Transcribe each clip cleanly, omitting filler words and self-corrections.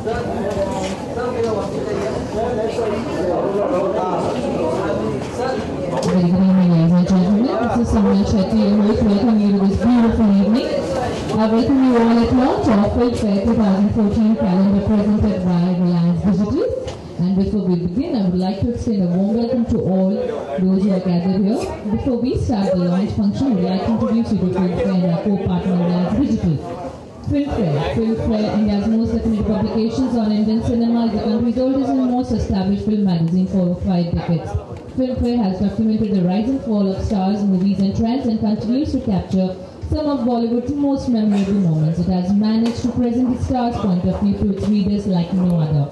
Very good evening, ladies and gentlemen. This is Soumya Shetty, your host, welcoming you to this beautiful evening. I welcome you all at launch of Filmfare 2014 calendar presented by Reliance Digital. And before we begin, I would like to extend a warm welcome to all those who are gathered here. Before we start the launch function, we would like to introduce you to Filmfare and our co-partner Reliance Digital. Filmfare, India's most recommended publications on Indian cinema, is the country's oldest and most established film magazine for over 5 decades. Filmfare has documented the rise and fall of stars, movies and trends and continues to capture some of Bollywood's most memorable moments. It has managed to present the star's point of view to its readers like no other.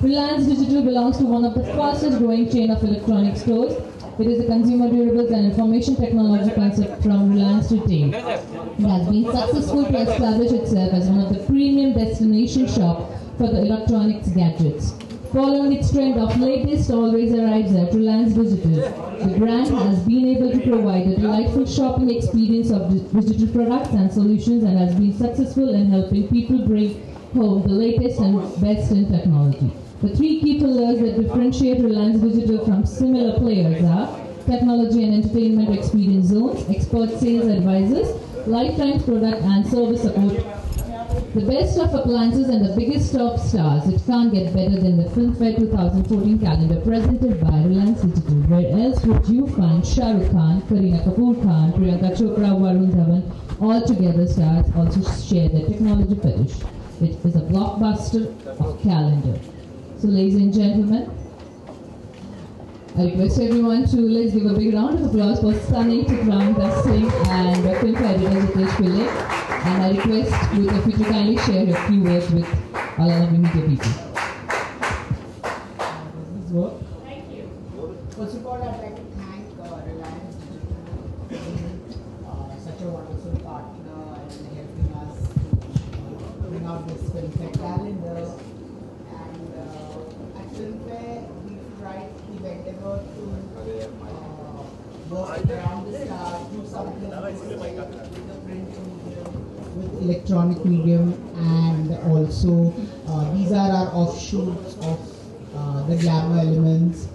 Reliance Digital belongs to one of the fastest growing chain of electronic stores. It is a consumer durables and information technology concept from Reliance Retail. It has been successful to establish itself as one of the premium destination shop for the electronics gadgets. Following its trend of latest always arrives at Reliance Digital, the brand has been able to provide a delightful shopping experience of digital products and solutions and has been successful in helping people bring home the latest and best in technology. The three key pillars that differentiate Reliance Digital from similar players are technology and entertainment experience zones, expert sales advisors, lifetime product and service support. The best of appliances and the biggest of stars. It can't get better than the Filmfare 2014 calendar presented by Reliance Digital. Where else would you find Shah Rukh Khan, Katrina Kaif, Priyanka Chopra, Varun Dhawan, all together stars also share their technology fetish. It is a blockbuster of calendar. So ladies and gentlemen, I request everyone to let's give a big round of applause for stunning Chitrangada Singh and Filmfare editor Pillai. And I request both of you to kindly share a few words with all our media people. Thank you. First of all, I'd like to thank Reliance Digital for being such a wonderful partner and helping us bring out this Filmfare calendar. And at Filmfare, we've tried the endeavor to work around the stars, do something with the print medium, with electronic medium, and also these are our offshoots of the glamour elements.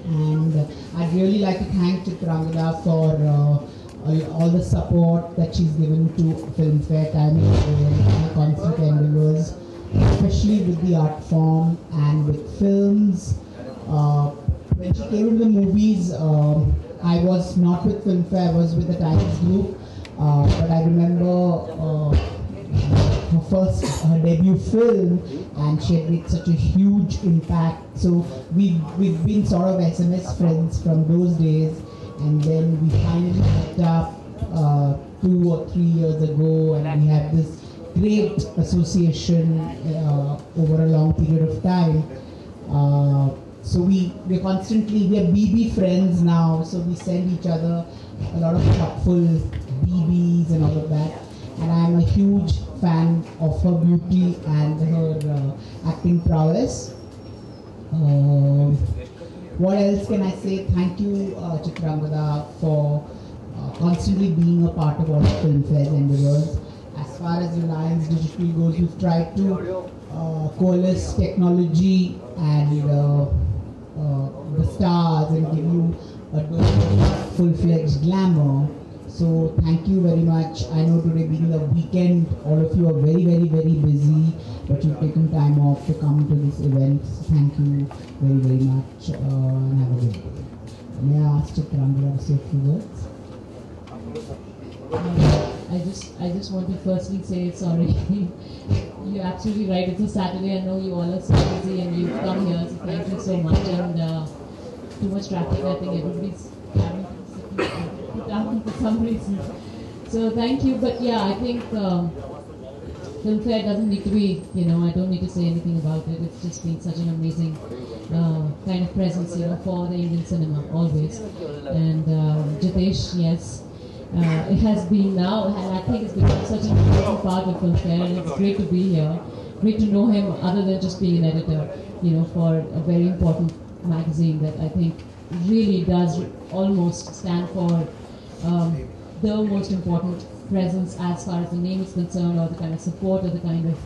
And I'd really like to thank Chitrangada for all the support that she's given to Filmfare time and again, and constant endeavors, especially with the art form and with films. When she came into the movies, I was not with Filmfare, I was with the Times Group. But I remember her debut film, and she had made such a huge impact. So we've been sort of SMS friends from those days, and then we finally met up 2 or 3 years ago, and we have this great association over a long period of time. So we are BB friends now, so we send each other a lot of thoughtful BBs and all of that. And I'm a huge fan of her beauty and her acting prowess. What else can I say? Thank you, Chitrangada, for constantly being a part of all the Filmfare's endeavors. As far as Reliance Digital goes, we've tried to coalesce technology and the stars and give you a full-fledged glamour. So thank you very much. I know today being the weekend, all of you are very, very, very busy, but you've taken time off to come to this event. So thank you very, very much, and have a good day. May I ask Chitrangada to say a few words? I just want to firstly say sorry. You're absolutely right. It's a Saturday. I know you all are so busy and you've come here. So thank you so much. And too much traffic. I think everybody's having to sit down for some reason. So thank you. But yeah, I think Filmfare doesn't need to be. I don't need to say anything about it. It's just been such an amazing kind of presence, for the Indian cinema always. And Jitesh, yes. It has been now, and I think it's become such an important part of Filmfare, and it's great to be here. Great to know him other than just being an editor, for a very important magazine that I think really does almost stand for the most important presence as far as the name is concerned, or the kind of support, or the kind of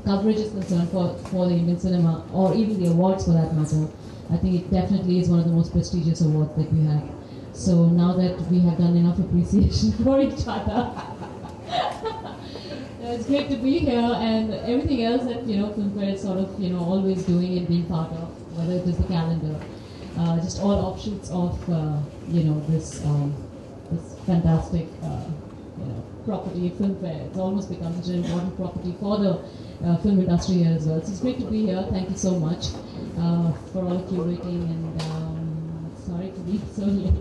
coverage is concerned for the Indian cinema, or even the awards for that matter, I think it definitely is one of the most prestigious awards that we have. So now that we have done enough appreciation for each other, it's great to be here, and everything else that Filmfare is sort of always doing and being part of, whether it is the calendar, just all offshoots of this fantastic property, Filmfare. It's almost become such an important property for the film industry here as well. So it's great to be here. Thank you so much for all of you waiting, and sorry to be so late.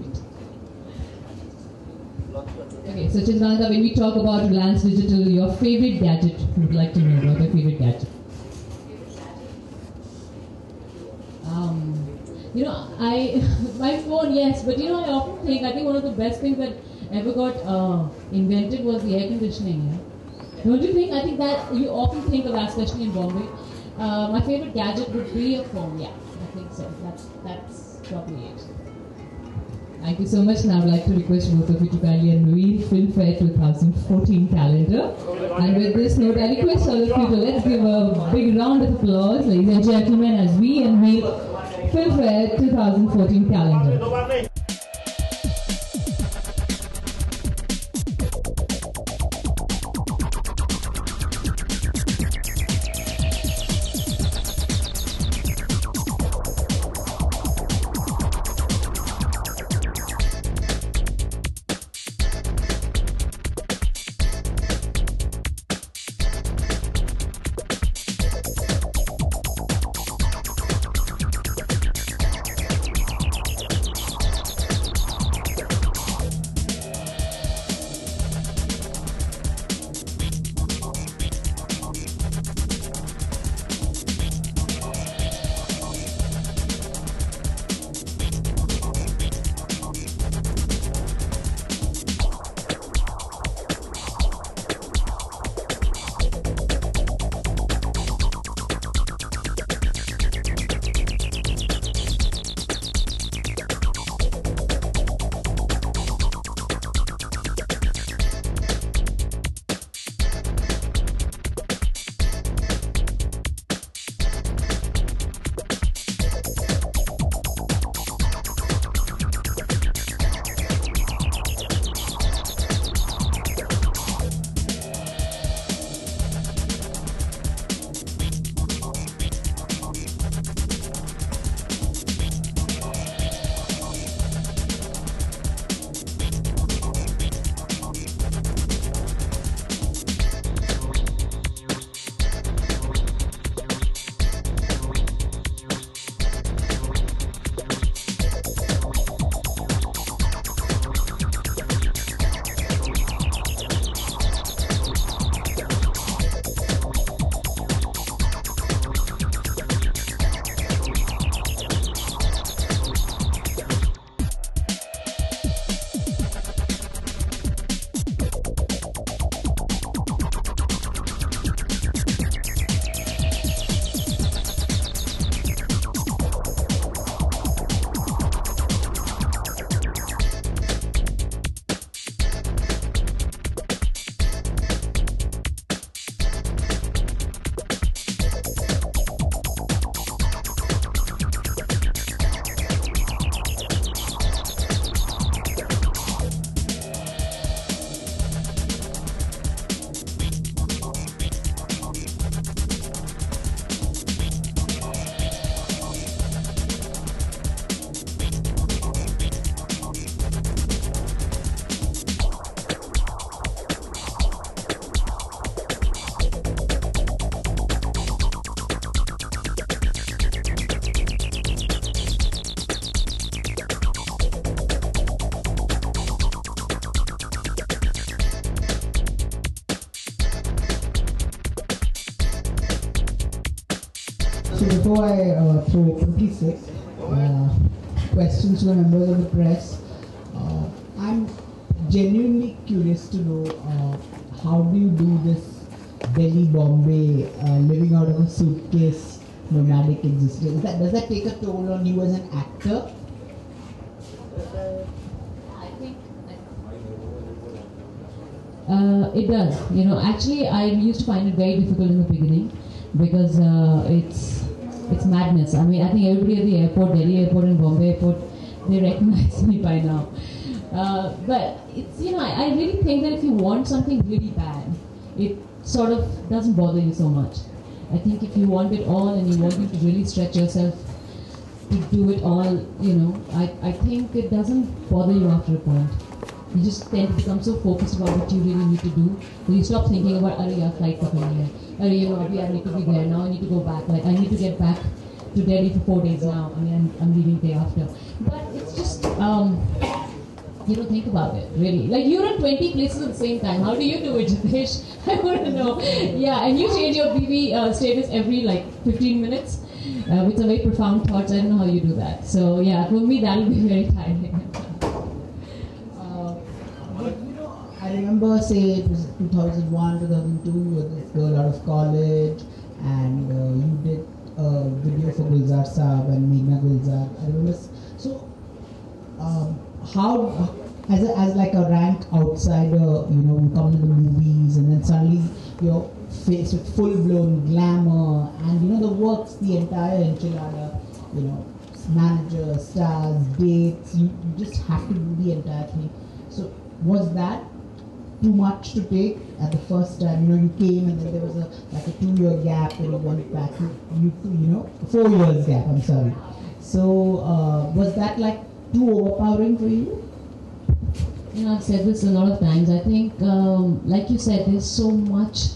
Okay, so Chitrangada, when we talk about Reliance Digital, your favorite gadget, we would like to know about your favorite gadget. My phone, yes, but I often think, I think one of the best things that ever got invented was the air conditioning. Yeah? Don't you think? I think that you often think of that, especially in Bombay. My favorite gadget would be a phone. Yeah, I think so. That's probably it. Thank you so much. Now I'd like to request both of you to kindly unveil Filmfare 2014 calendar. And with this note, I request all of you to let's give a big round of applause, ladies and gentlemen, as we unveil Filmfare 2014 calendar. So before I throw 56 questions to the members of the press, I'm genuinely curious to know how do you do this Delhi, Bombay, living out of a suitcase, nomadic existence? Does that take a toll on you as an actor? I think it does. Actually, I used to find it very difficult in the beginning. because it's madness. I mean, I think everybody at the airport, Delhi airport and Bombay airport, they recognize me by now. But it's, I really think that if you want something really bad, it sort of doesn't bother you so much. I think if you want it all and you want to really stretch yourself to do it all, I think it doesn't bother you after a point. You just tend to become so focused about what you really need to do that you stop thinking about, flight coming here. I need to be there now, I need to go back. Like, I need to get back to Delhi for 4 days now. I mean, I'm leaving day after. But it's just, you don't think about it, really. Like, you're in 20 places at the same time. How do you do it, Jitesh? I want to know. Yeah, and you change your BB status every, 15 minutes. With some very profound thoughts. I don't know how you do that. So, yeah, for me, that'll be very tiring. I remember, say, it was 2001, 2002, you were this girl out of college, and you did a video for Gulzar Saab and Meghna Gulzar. I remember. So, how, as like a rank outsider, you come to the movies, and then suddenly you're faced with full-blown glamour, and the works, the entire enchilada, manager, stars, dates, you just have to do the entire thing. So, was that too much to take at the first time? You came and then there was a 2-year gap and you went back. You 4 years gap. I'm sorry. So was that too overpowering for you? I've said this a lot of times. I think, like you said, there's so much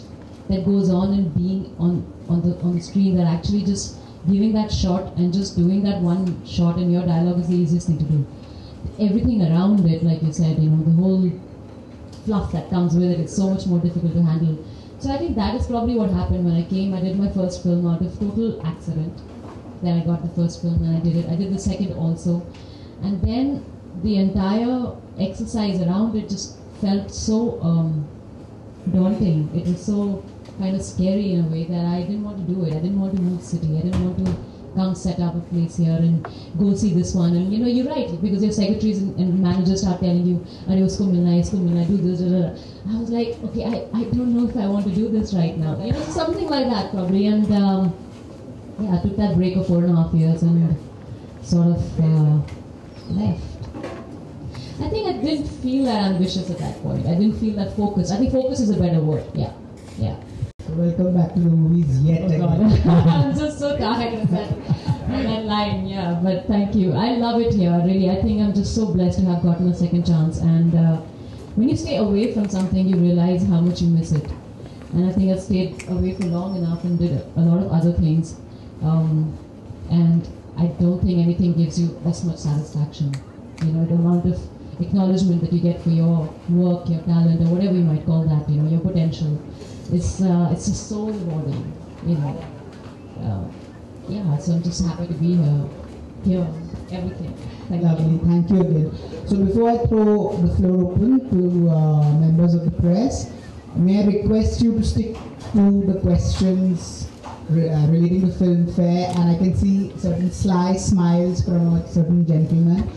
that goes on in being on the screen that actually just giving that shot and just doing that one shot in your dialogue is the easiest thing to do. Everything around it, like you said, the whole fluff that comes with it, it's so much more difficult to handle. So I think that is probably what happened when I came. I did my first film out of total accident. Then I got the first film and I did it. I did the second also. And then the entire exercise around it just felt so daunting. It was so kind of scary in a way that I didn't want to do it. I didn't want to move city. I didn't want to come set up a place here and go see this one. And you're right, because your secretaries and managers start telling you, usko milna, do this, I was like, okay, I don't know if I want to do this right now. Something like that probably. And I took that break of 4.5 years and sort of left. I think I didn't feel that ambitious at that point. I didn't feel that focused. I think focus is a better word. Yeah. So welcome back to the movies yet again. I'm just so tired of that line, yeah, but thank you. I love it here, really. I think I'm just so blessed to have gotten a second chance. And when you stay away from something, you realize how much you miss it. And I think I've stayed away for long enough and did a lot of other things. And I don't think anything gives you this much satisfaction. The amount of acknowledgement that you get for your work, your talent, or whatever you might call that, your potential. It's just so rewarding, so I'm just happy to be here, everything. Lovely, thank you again. So before I throw the floor open to members of the press, may I request you to stick to the questions relating to Filmfare, and I can see certain sly smiles from a certain gentleman.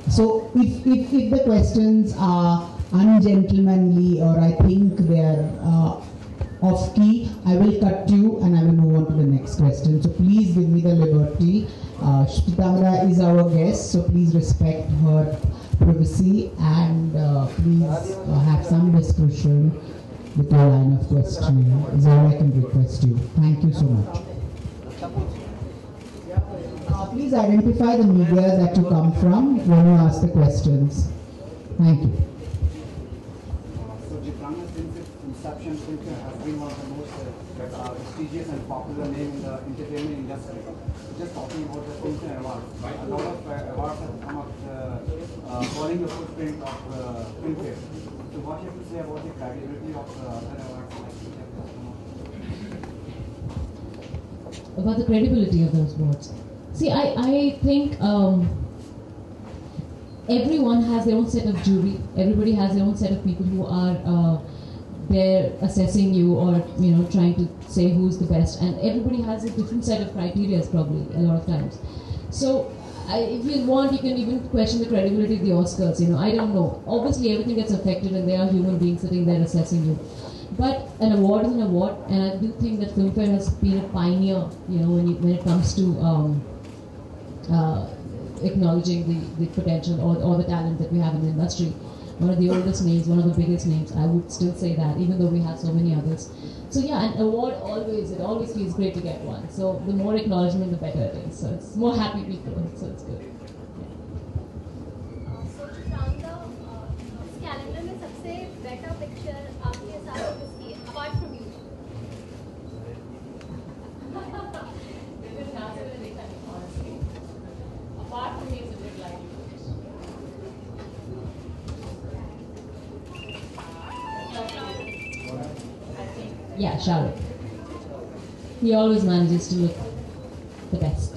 So if the questions are ungentlemanly or I think they are off key, I will cut you and I will move on to the next question. So please give me the liberty. Chitrangada is our guest, so please respect her privacy and please have some discretion with your line of questioning. Is all I can request you. Thank you so much. Please identify the media that you come from when you ask the questions. Thank you. So Chitrangada, since its inception, Filmfare has been one of the most prestigious and popular name in the entertainment industry. Just talking about the Filmfare awards, a lot of awards have come up following the footprint of Filmfare. So what you have to say about the credibility of other awards like Filmfare? About the credibility of those awards. See, I think everyone has their own set of jury. Everybody has their own set of people who are there assessing you or trying to say who's the best. And everybody has a different set of criteria probably a lot of times. So if you want, you can even question the credibility of the Oscars. I don't know. Obviously, everything gets affected, and there are human beings sitting there assessing you. But an award is an award, and I do think that Filmfare has been a pioneer, you know, when it comes to acknowledging the potential or the talent that we have in the industry. One of the oldest names, one of the biggest names, I would still say that, even though we have so many others. So yeah, an award it always feels great to get one. So the more acknowledgement, the better it is. So it's more happy people, so it's good. So Chitrangada, इस calendar में सबसे better picture आपके हिसाब से किसकी है, apart from you? Apart from me, it's a bit like yeah, Shah Rukh. He always manages to look the best.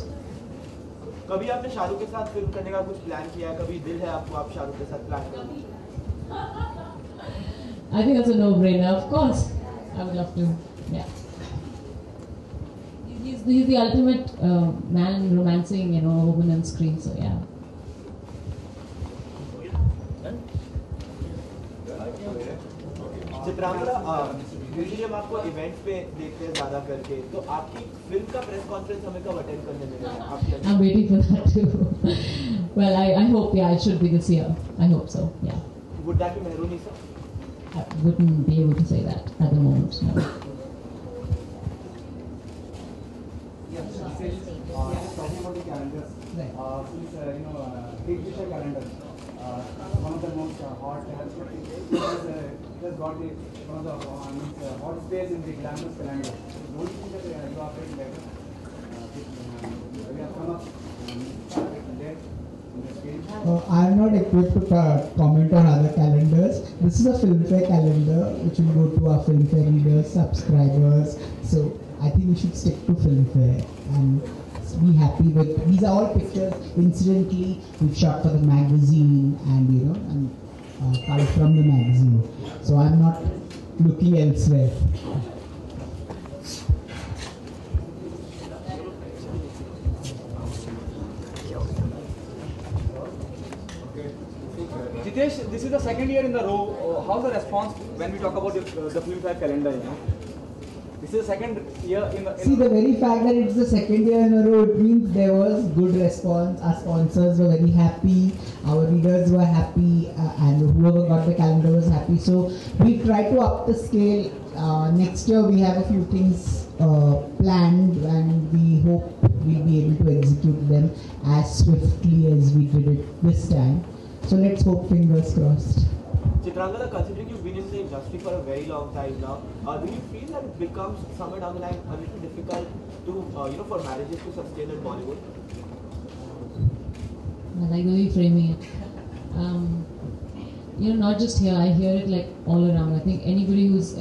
कभी आपने शाहरुख के साथ फिल्म करने का कुछ प्लान किया है? कभी दिल है आपको आप शाहरुख के साथ प्लान करें? I think that's a no-brainer. Of course, I would love to. Yeah. He's the ultimate man romancing, you know, a woman on screen. So yeah. Chitrangada, usually हम आपको इवेंट्स पे देखते हैं ज़्यादा करके, तो आपकी फिल्म का प्रेस कॉन्फ्रेंस हमें कब अटेंड करने मिलेगा? I'm waiting for that too. Well, I hope, yeah, it should be this year. I hope so, yeah. Would that be Mehruni, sir? I wouldn't be able to say that at the moment, no. Yes, talking about the calendars, please, Kingfisher calendar, one of the most hot, it has got one of the hot space in the glamorous calendar. Don't you think that you are very better? We have come up there in this game. I am not equipped to comment on other calendars. This is a Filmfare calendar which will go to our Filmfare readers, subscribers. So I think we should stick to Filmfare and be happy with. These are all pictures incidentally we've shot for the magazine and cut from the magazine. So I'm not looking elsewhere. Jitesh, this is the second year in a row. How's the response when we talk about the Filmfare calendar? You know, this is the second year in the. See, the very fact that it's the second year in a row, it means there was good response. Our sponsors were very happy, our readers were happy, and whoever got the calendar was happy. So we try to up the scale. Next year we have a few things planned, and we hope we'll be able to execute them as swiftly as we did it this time. So let's hope, fingers crossed. Chitrangada, considering you've been in the industry for a very long time now, do you feel that it becomes somewhere down the line a little difficult to, for marriages to sustain in Bollywood? I like the way you're framing it. Not just here, I hear it like all around. I think anybody who's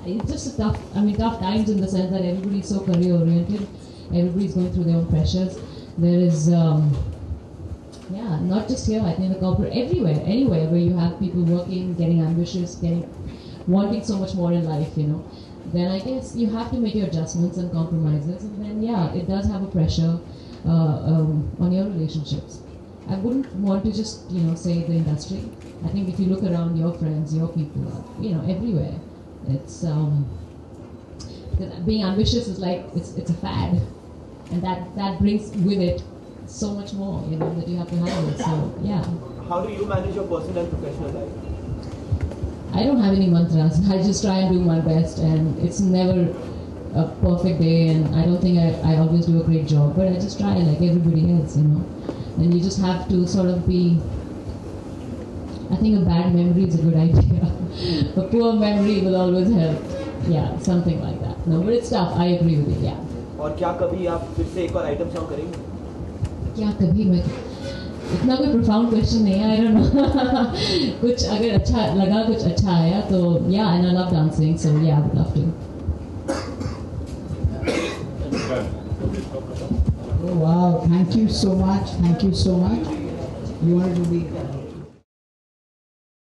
it's just tough times in the sense that everybody's so career oriented, everybody's going through their own pressures. There is not just here, I think the corporate, everywhere, anywhere where you have people working, getting ambitious, wanting so much more in life, then I guess you have to make your adjustments and compromises, and then it does have a pressure on your relationships. I wouldn't want to just, say the industry. I think if you look around your friends, your people, everywhere, it's, being ambitious is like, it's a fad, and that brings with it so much more, that you have to handle. So, yeah. How do you manage your personal and professional life? I don't have any mantras. I just try and do my best, and it's never a perfect day, and I don't think I always do a great job, but I just try like everybody else, And you just have to sort of be, I think a bad memory is a good idea. A poor memory will always help. Yeah, something like that. No, but it's tough. I agree with it, yeah. और क्या कभी आप फिर से एक और item song करेंगे? क्या कभी मैं इतना कोई profound question नहीं है, I don't know. कुछ अगर अच्छा लगा, कुछ अच्छा आया तो yeah, and I love dancing, so yeah, I would love to. Oh wow, thank you so much. You want to do the